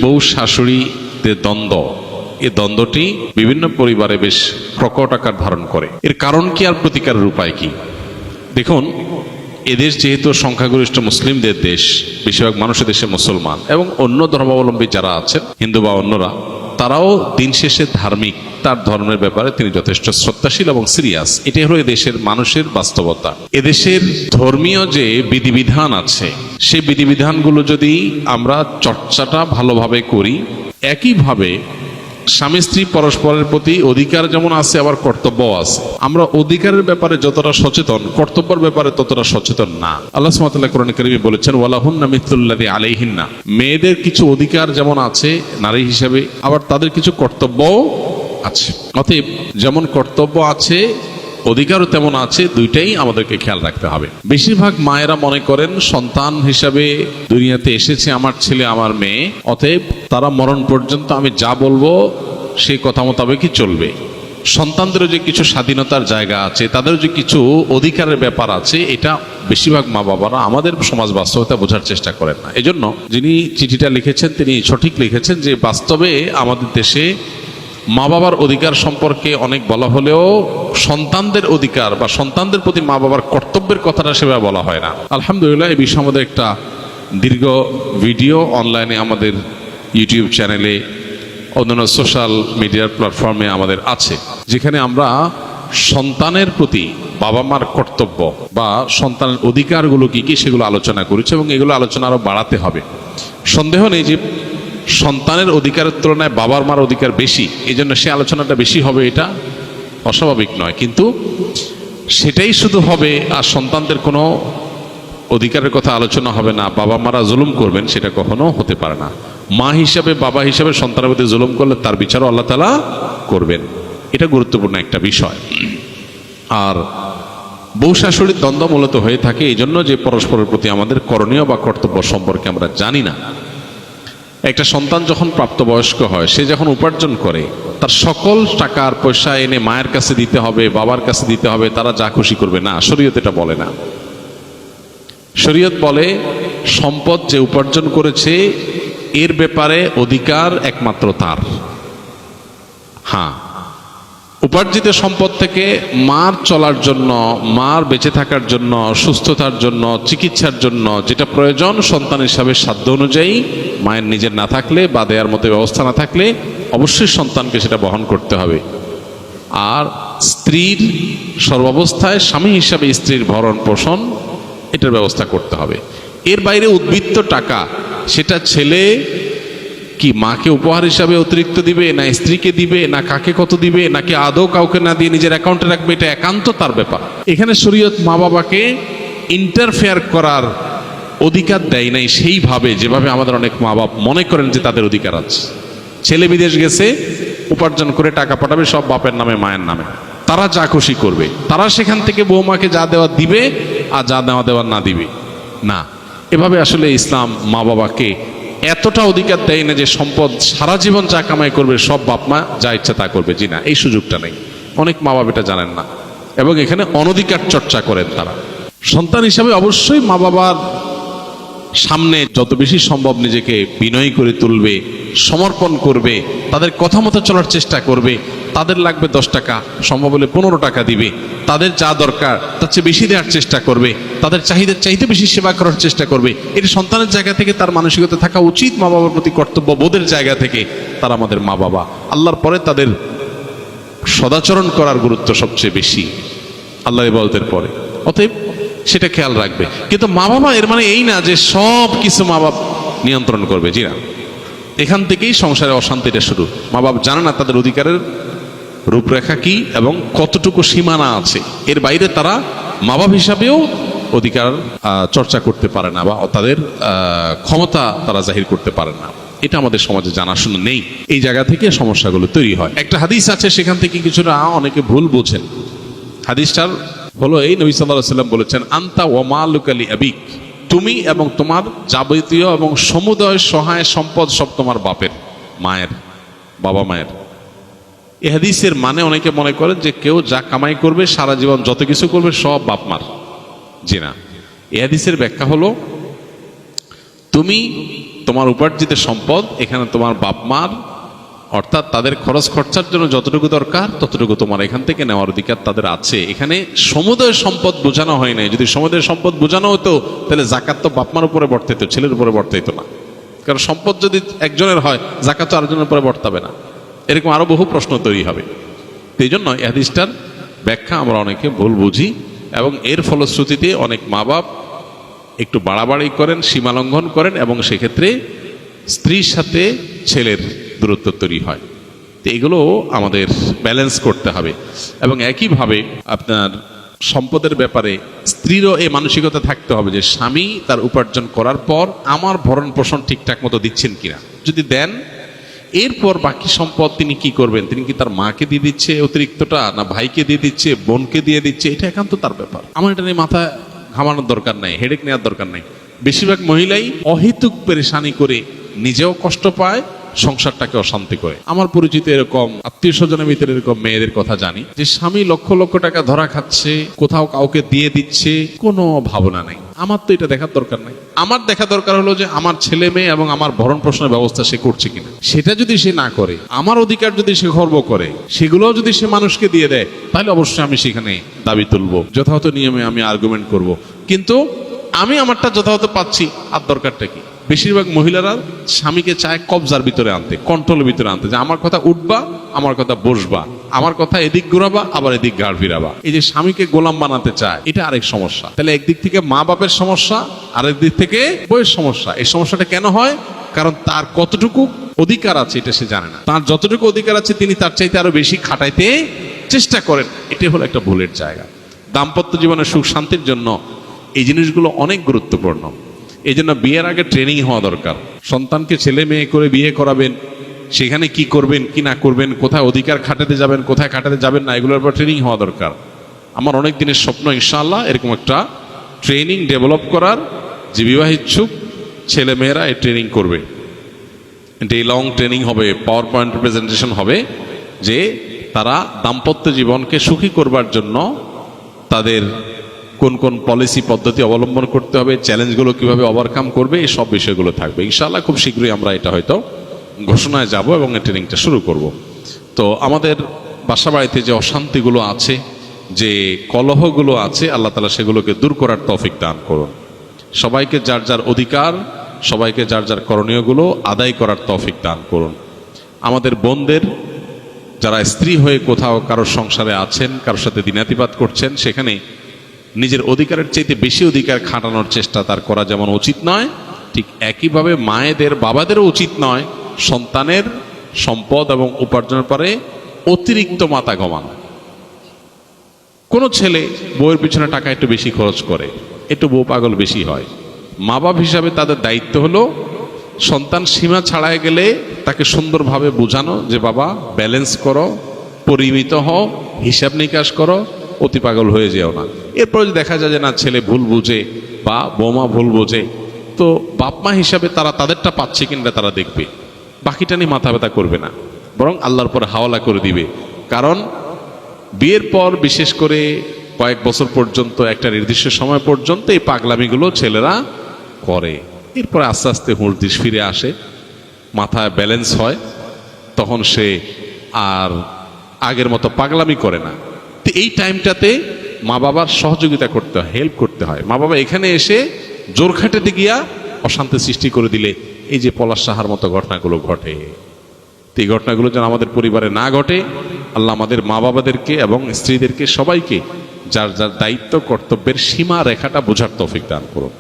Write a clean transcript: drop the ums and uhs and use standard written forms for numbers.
বউ শাশুড়িদের দ্বন্দ্ব, এই দ্বন্দ্বটি বিভিন্ন পরিবারে বেশ প্রকট আকার ধারণ করে। এর কারণ কি আর প্রতিকারের উপায় কি? দেখুন, এদেশ যেহেতু সংখ্যাগরিষ্ঠ মুসলিমদের দেশ, বেশিরভাগ মানুষের দেশে মুসলমান এবং অন্য ধর্মাবলম্বী যারা আছেন, হিন্দু বা অন্যরা, তারাও দিন শেষে ধার্মিক, তার ধর্মের ব্যাপারে তিনি যথেষ্ট শ্রদ্ধাশীল এবং সিরিয়াস। এটাই হলো এদেশের মানুষের বাস্তবতা। এদেশের ধর্মীয় যে বিধিবিধান আছে, সেই বিধিবিধানগুলো যদি আমরা চর্চাটা ভালোভাবে করি, একইভাবে স্বামী স্ত্রী পরস্পরের প্রতি অধিকার যেমন আছে, আবার কর্তব্য আছে। আমরা অধিকারের ব্যাপারে যতটা সচেতন, কর্তব্যের ব্যাপারে ততটা সচেতন না। আল্লাহ সুবহানাহু ওয়া তাআলা কোরআনে কারীমে বলেছেন, ওয়ালাহুন্না মিসলুল্লাযী আলাইহিন্না, মেয়েদের কিছু অধিকার যেমন আছে নারী হিসেবে, আবার তাদের কিছু কর্তব্যও আছে। অতএব যেমন কর্তব্য আছে, অধিকারও তেমন আছে, দুইটাই আমাদেরকে খেয়াল রাখতে হবে। বেশিরভাগ মায়েরা মনে করেন সন্তান হিসাবে দুনিয়াতে এসেছে আমার ছেলে আমার মেয়ে, অতএব তারা মরণ পর্যন্ত আমি যা বলবো সেই কথা মোতাবেকই চলবে। সন্তানদেরও যে কিছু স্বাধীনতার জায়গা আছে, তাদেরও যে কিছু অধিকারের ব্যাপার আছে, এটা বেশিরভাগ মা বাবারা আমাদের সমাজ বাস্তবতা বোঝার চেষ্টা করেন না। এজন্য যিনি চিঠিটা লিখেছেন তিনি সঠিক লিখেছেন যে বাস্তবে আমাদের দেশে মা বাবার অধিকার সম্পর্কে অনেক বলা হলেও সন্তানদের অধিকার বা সন্তানদের প্রতি মা বাবার কর্তব্যের কথাটা সেভাবে বলা হয় না। আলহামদুলিল্লাহ, এই বিষয়ে আমাদের একটা দীর্ঘ ভিডিও অনলাইনে আমাদের ইউটিউব চ্যানেলে, অন্যান্য সোশ্যাল মিডিয়ার প্ল্যাটফর্মে আমাদের আছে, যেখানে আমরা সন্তানের প্রতি বাবা মার কর্তব্য বা সন্তানের অধিকারগুলো কি কি সেগুলো আলোচনা করেছি, এবং এগুলো আলোচনা আরও বাড়াতে হবে। সন্দেহ নেই যে সন্তানের অধিকারের তুলনায় বাবার মার অধিকার বেশি, এই জন্য সে আলোচনাটা বেশি হবে, এটা অস্বাভাবিক নয়। কিন্তু সেটাই শুধু হবে আর সন্তানদের কোনো অধিকারের কথা আলোচনা হবে না, বাবা মারা জুলুম করবেন, সেটা কখনো হতে পারে না। মা হিসাবে, বাবা হিসাবে সন্তানের প্রতি জুলুম করলে তার বিচারও আল্লাহ তাআলা করবেন। এটা গুরুত্বপূর্ণ একটা বিষয়। আর বউ শাশুড়ির দ্বন্দ্ব মূলত হয়ে থাকে এই জন্য যে পরস্পরের প্রতি আমাদের করণীয় বা কর্তব্য সম্পর্কে আমরা জানি না। একটা সন্তান যখন প্রাপ্তবয়স্ক হয়, সে যখন উপার্জন করে, তার সকল টাকা আর পয়সা এনে মায়ের কাছে দিতে হবে, বাবার কাছে দিতে হবে, তারা যা খুশি করবে না। শরীয়ত এটা বলে না। শরীয়ত বলে সম্পদ যে উপার্জন করেছে এর ব্যাপারে অধিকার একমাত্র তার। হ্যাঁ, উপার্জিত সম্পদ থেকে মার চলার জন্য, মার বেঁচে থাকার জন্য, সুস্থতার জন্য, চিকিৎসার জন্য যেটা প্রয়োজন, সন্তান হিসাবে সাধ্য অনুযায়ী মায়ের নিজের না থাকলে বা দেয়ার মতো ব্যবস্থা না থাকলে অবশ্যই সন্তানকে সেটা বহন করতে হবে। আর স্ত্রীর সর্বাবস্থায় স্বামী হিসাবে স্ত্রীর ভরণ পোষণ এটার ব্যবস্থা করতে হবে। এর বাইরে উদ্বৃত্ত টাকা, সেটা ছেলে কি মাকে উপহার হিসাবে অতিরিক্ত দিবে, না স্ত্রীকে দিবে, না কাকে কত দিবে, নাকি আদৌ কাউকে না দিয়ে নিজের অ্যাকাউন্টে রাখবে, এটা একান্ত তার ব্যাপার। এখানে শরীয়ত মা বাবাকে ইন্টারফেয়ার করার অধিকার দেয় নাই সেইভাবে যেভাবে আমাদের অনেক মা বাবা মনে করেন যে তাদের অধিকার আছে। ছেলে বিদেশ গেছে, উপার্জন করে টাকা পাঠাবে সব বাপের নামে মায়ের নামে, তারা যা খুশি করবে, তারা সেখান থেকে বৌমাকে যা দেওয়া দিবে আর যা দেওয়া না দিবে না। এভাবে আসলে ইসলাম মা বাবাকে এতটা অধিকার দেয় না যে সম্পদ সারা জীবন যা কামাই করবে সব বাপ মা যা ইচ্ছা তা করবে। জি না, এই সুযোগটা নেই। অনেক মা বাবা এটা জানেন না এবং এখানে অনধিকার চর্চা করেন তারা। সন্তান হিসাবে অবশ্যই মা বাবার সামনে যত বেশি সম্ভব নিজেকে বিনয়ী করে তুলবে, সমর্পণ করবে, তাদের কথা মতো চলার চেষ্টা করবে। তাদের লাগবে 10 টাকা, সম্ভব হলে 15 টাকা দিবে। তাদের যা দরকার তার চেয়ে বেশি দেওয়ার চেষ্টা করবে, তাদের চাহিদার চাইতে বেশি সেবা করার চেষ্টা করবে। এটা সন্তানের জায়গা থেকে তার মানসিকতা থাকা উচিত। মা বাবার প্রতি কর্তব্য বোধের জায়গা থেকে তারা আমাদের মা বাবা। আল্লাহর পরে তাদের সদাচরণ করার গুরুত্ব সবচেয়ে বেশি, আল্লাহর ইবাদতের পরে। অতএব সেটা খেয়াল রাখবে। কিন্তু মা বাবা এর মানে এই না যে সব কিছু মা বাবা নিয়ন্ত্রণ করবে। জি না, এখান থেকেই সংসারে অশান্তিটা শুরু। মা বাবা জানে না তাদের অধিকারের রূপরেখা কি এবং কতটুকু সীমানা আছে। এর বাইরে তারা মা বাবা হিসাবেও অধিকার চর্চা করতে পারে না বা তাদের ক্ষমতা তারা জাহির করতে পারে না। এটা আমাদের সমাজে জানাশোনা নেই। এই জায়গা থেকে সমস্যাগুলো তৈরি হয়। একটা হাদিস আছে, সেখান থেকে কিছুটা অনেকে ভুল বোঝেন। হাদিসটার হলো এই, নবী সাল্লাল্লাহু আলাইহি ওয়াসাল্লাম বলেছেন, আনতা ওয়া মালুকা লি আবিক, তুমি এবং তোমার যাবতীয় এবং সমুদয় সহায় সম্পদ সব তোমার বাপের, মায়ের, বাবা মায়ের। এই হাদিসের মানে অনেকে মনে করেন যে কেউ যা কামাই করবে সারা জীবন যত কিছু করবে সব বাপ মার। জি না, এই হাদিসের ব্যাখ্যা হলো তুমি তোমার উপার্জিত সম্পদ এখানে তোমার বাপ মার অর্থাৎ তাদের খরচ খরচার জন্য যতটুকু দরকার ততটুকু তোমার এখান থেকে নেওয়ার অধিকার তাদের আছে। এখানে সমুদয় সম্পদ বোঝানো হয় নাই। যদি সমুদয় সম্পদ বোঝানো হতো তাহলে জাকাত তো বাপ মার উপরে বর্তাইত, ছেলের উপরে বর্তাইতো না। কারণ সম্পদ যদি একজনের হয় জাকাত তো আরেকজনের উপরে বর্তাবে না। এরকম আরো বহু প্রশ্ন তৈরি হবে। এই জন্য এই হাদিসটার ব্যাখ্যা আমরা অনেকে ভুল বুঝি এবং এর ফলশ্রুতিতে অনেক মা বাপ একটু বাড়াবাড়ি করেন, সীমালঙ্ঘন করেন এবং সেক্ষেত্রে স্ত্রীর সাথে ছেলের দূরত্ব তৈরি হয়। তো এগুলো আমাদের ব্যালেন্স করতে হবে। এবং একইভাবে আপনার সম্পদের ব্যাপারে স্ত্রীরও এই মানসিকতা থাকতে হবে যে স্বামী তার উপার্জন করার পর আমার ভরণ পোষণ ঠিকঠাক মতো দিচ্ছেন কিনা। যদি দেন, এরপর বাকি সম্পদ তিনি কি করবেন, তিনি কি তার মাকে দিয়ে দিচ্ছে অতিরিক্তটা, না ভাইকে দিয়ে দিচ্ছে, বোনকে দিয়ে দিচ্ছে, এটা একান্ত তার ব্যাপার। আমার এটা নিয়ে মাথা ঘামানোর দরকার নাই, হেডেক নেওয়ার দরকার নাই। বেশিরভাগ মহিলাই অহেতুক পেরেশানি করে নিজেও কষ্ট পায়, সংসারটাকে অশান্তি করে। আমার পরিচিত এরকম আত্মীয় স্বজনের ভিতরে এরকম মেয়েদের কথা জানি যে স্বামী লক্ষ লক্ষ টাকা ধরা খাচ্ছে, কোথাও কাউকে দিয়ে দিচ্ছে, কোনো ভাবনা নাই। আমার তো এটা দেখার দরকার নাই। আমার দেখা দরকার হলো যে আমার ছেলে মেয়ে এবং আমার ভরণ পোষণের ব্যবস্থা সে করছে কিনা। সেটা যদি সে না করে, আমার অধিকার যদি সে খর্ব করে, সেগুলোও যদি সে মানুষকে দিয়ে দেয়, তাহলে অবশ্যই আমি সেখানে দাবি তুলবো, যথাযথ নিয়মে আমি আর্গুমেন্ট করব। কিন্তু আমি আমারটা যথাযথ পাচ্ছি, আর দরকারটা কি? বেশিরভাগ মহিলারা স্বামীকে চায় কবজার ভিতরে আনতে, কন্ট্রোলের ভিতরে আনতে, যে আমার কথা উঠবা, আমার কথা বসবা, আমার কথা এদিক ঘুরাবা, আবার এদিক ঘাড় ফিরাবা। এই যে স্বামীকে গোলাম বানাতে চায়, এটা আরেক সমস্যা। তাহলে একদিক থেকে মা বাপের সমস্যা, আরেক দিক থেকে বইয়ের সমস্যা। এই সমস্যাটা কেন হয়? কারণ তার কতটুকু অধিকার আছে এটা সে জানে না। তার যতটুকু অধিকার আছে তিনি তার চাইতে আরো বেশি খাটাইতে চেষ্টা করেন। এটাই হলো একটা ভুলের জায়গা। দাম্পত্য জীবনের সুখ শান্তির জন্য এই জিনিসগুলো অনেক গুরুত্বপূর্ণ। এই জন্য বিয়ের আগে ট্রেনিং হওয়া দরকার। সন্তানকে ছেলে মেয়ে করে বিয়ে করাবেন, সেখানে কি করবেন কি না করবেন, কোথায় অধিকার খাটাতে যাবেন, কোথায় খাটাতে যাবেন না, এগুলোর উপর ট্রেনিং হওয়া দরকার। আমার অনেক দিনের স্বপ্ন ইনশাআল্লাহ এরকম একটা ট্রেনিং ডেভেলপ করার, যে বিবাহ ইচ্ছুক ছেলে মেয়েরা এই ট্রেনিং করবে। ডে লং ট্রেনিং হবে, পাওয়ার পয়েন্ট প্রেজেন্টেশন হবে, যে তারা দাম্পত্য জীবনকে সুখী করবার জন্য তাদের কোন কোন পলিসি পদ্ধতি অবলম্বন করতে হবে, চ্যালেঞ্জগুলো কিভাবে ওভারকাম করবে, এই সব বিষয়গুলো থাকবে ইনশাআল্লাহ। খুব শীঘ্রই আমরা এটা হয়তো ঘোষণায় যাব এবং এই ট্রেনিংটা শুরু করব। তো আমাদের বাসা বাড়িতে যে অশান্তিগুলো আছে, যে কলহগুলো আছে, আল্লাহ তাআলা সেগুলোকে দূর করার তৌফিক দান করুন। সবাইকে যার যার অধিকার, সবাইকে যার যার করণীয়গুলো আদায় করার তৌফিক দান করুন। আমাদের বোনদের যারা স্ত্রী হয়ে কোথাও কারোর সংসারে আছেন, কারোর সাথে দিনাতিপাত করছেন, সেখানে নিজের অধিকারের চাইতে বেশি অধিকার খাটানোর চেষ্টা তার করা যেমন উচিত নয়, ঠিক একইভাবে মায়েদের বাবাদেরও উচিত নয় সন্তানের সম্পদ এবং উপার্জনের পরে অতিরিক্ত মাথা ঘামানো। কোনো ছেলে বউয়ের পিছনে টাকা একটু বেশি খরচ করে, একটু বউ পাগল বেশি হয়। মা বাপ হিসাবে তাদের দায়িত্ব হলো সন্তান সীমা ছাড়ায় গেলে তাকে সুন্দরভাবে বোঝানো যে বাবা ব্যালেন্স করো, পরিমিত হও, হিসাব নিকাশ করো, অতি পাগল হয়ে যেও না। এরপর যদি দেখা যায় যে না ছেলে ভুল বুঝে বা বৌমা ভুল বোঝে, তো বাপ মা হিসাবে তারা তাদেরটা পাচ্ছে কিনা তারা দেখবে, বাকিটা নিয়ে মাথা ব্যথা করবে না, বরং আল্লাহর পরে হাওয়ালা করে দিবে। কারণ বিয়ের পর বিশেষ করে কয়েক বছর পর্যন্ত, একটা নির্দিষ্ট সময় পর্যন্ত এই পাগলামিগুলো ছেলেরা করে। এরপরে আস্তে আস্তে হুঁশ দিশ ফিরে আসে, মাথায় ব্যালেন্স হয়, তখন সে আর আগের মতো পাগলামি করে না। তো এই টাইমটাতে মা বাবার সহযোগিতা করতে হয়, হেল্প করতে হয়। মা বাবা এখানে এসে জোর খাটাতে গিয়া অশান্তি সৃষ্টি করে দিলে এই যে পলাশ সাহার মতো ঘটনাগুলো ঘটে, তো এই ঘটনাগুলো যেন আমাদের পরিবারে না ঘটে, আল্লাহ আমাদের মা বাবাদেরকে এবং স্ত্রীদেরকে সবাইকে যার যার দায়িত্ব কর্তব্যের সীমা রেখাটা বোঝার তৌফিক দান করুন।